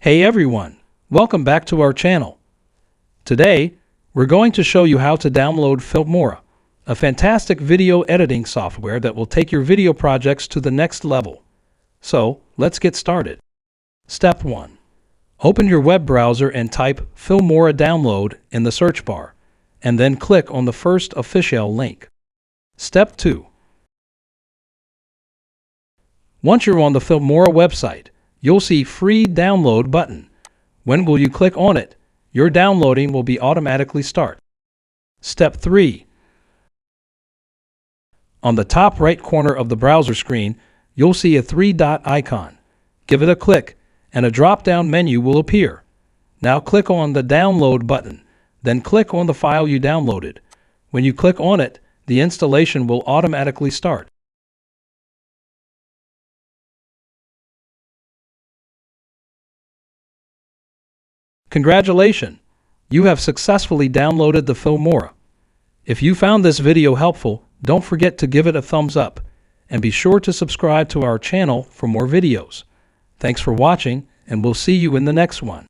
Hey everyone, welcome back to our channel. Today, we're going to show you how to download Filmora, a fantastic video editing software that will take your video projects to the next level. So, let's get started. Step 1. Open your web browser and type Filmora Download in the search bar, and then click on the first official link. Step 2. Once you're on the Filmora website, you'll see Free Download button. When will you click on it, your downloading will be automatically start. Step 3. On the top right corner of the browser screen, you'll see a 3-dot icon. Give it a click, and a drop-down menu will appear. Now click on the Download button, then click on the file you downloaded. When you click on it, the installation will automatically start. Congratulations! You have successfully downloaded the Filmora. If you found this video helpful, don't forget to give it a thumbs up, and be sure to subscribe to our channel for more videos. Thanks for watching, and we'll see you in the next one.